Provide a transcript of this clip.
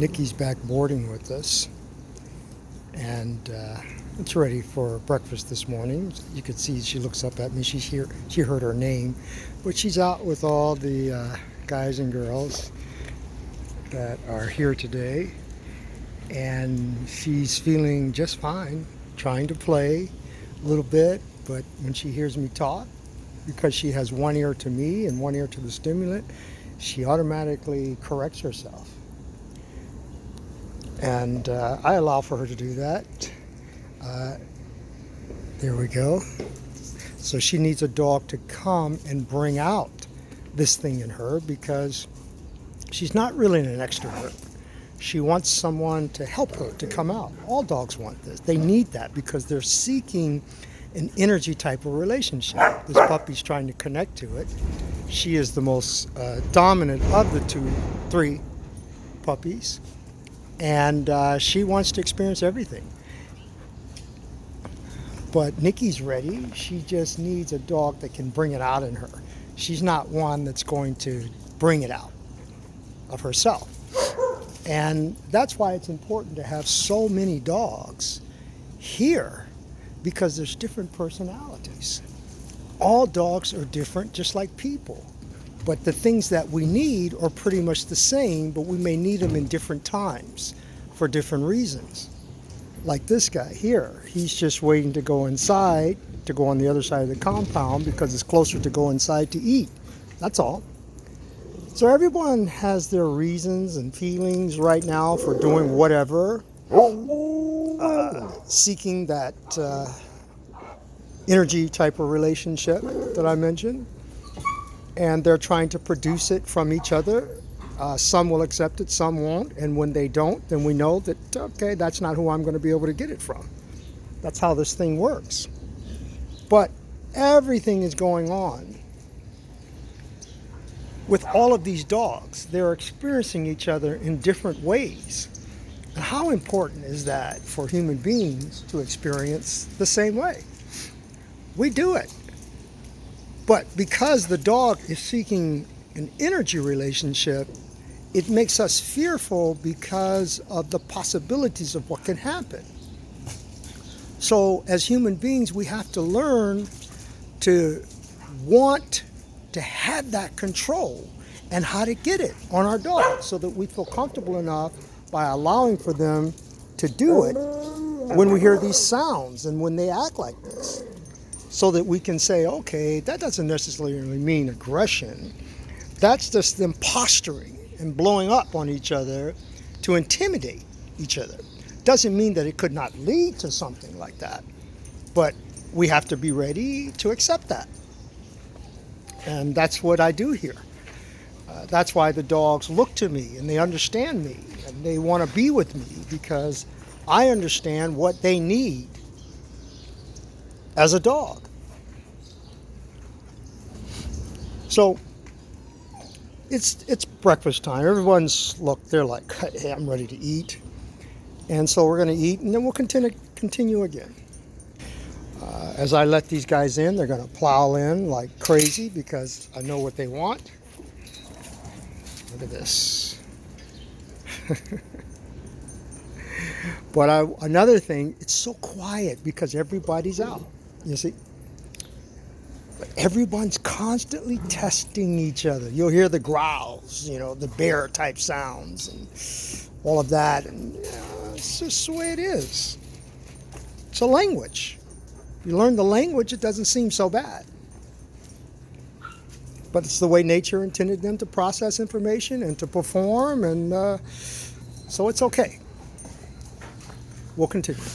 Nikki's back boarding with us, and it's ready for breakfast this morning. You can see she looks up at me. She's here. She heard her name, but she's out with all the guys and girls that are here today, and she's feeling just fine, trying to play a little bit, but when she hears me talk, because she has one ear to me and one ear to the stimulant, she automatically corrects herself. And I allow for her to do that. There we go. So she needs a dog to come and bring out this thing in her, because she's not really an extrovert. She wants someone to help her to come out. All dogs want this. They need that because they're seeking an energy type of relationship. This puppy's trying to connect to it. She is the most dominant of the three puppies, and she wants to experience everything. But Nikki's ready. She just needs a dog that can bring it out in her. She's not one that's going to bring it out of herself. And that's why it's important to have so many dogs here, because there's different personalities. All dogs are different, just like people. But the things that we need are pretty much the same, but we may need them in different times for different reasons. Like this guy here, he's just waiting to go inside, to go on the other side of the compound because it's closer to go inside to eat. That's all. So everyone has their reasons and feelings right now for doing whatever, seeking that energy type of relationship that I mentioned, and they're trying to produce it from each other. Some will accept it, some won't, and when they don't, then we know that, okay, that's not who I'm going to be able to get it from. That's how this thing works. But everything is going on with all of these dogs. They're experiencing each other in different ways. And how important is that for human beings to experience the same way? We do it. But because the dog is seeking an energy relationship, it makes us fearful because of the possibilities of what can happen. So as human beings, we have to learn to want to have that control and how to get it on our dogs so that we feel comfortable enough by allowing for them to do it when we hear these sounds and when they act like this, so that we can say, okay, that doesn't necessarily mean aggression. That's just them posturing and blowing up on each other to intimidate each other. Doesn't mean that it could not lead to something like that, but we have to be ready to accept that. And that's what I do here. That's why the dogs look to me and they understand me and they want to be with me, because I understand what they need as a dog. So it's breakfast time. Everyone's, look, they're like, hey, I'm ready to eat. And so we're going to eat, and then we'll continue again. As I let these guys in, they're going to plow in like crazy because I know what they want. Look at this. But another thing, it's so quiet because everybody's out, you see. But everyone's constantly testing each other. You'll hear the growls, the bear type sounds and all of that. And it's just the way it is. It's a language. If you learn the language, it doesn't seem so bad. But it's the way nature intended them to process information and to perform, and so it's okay. We'll continue.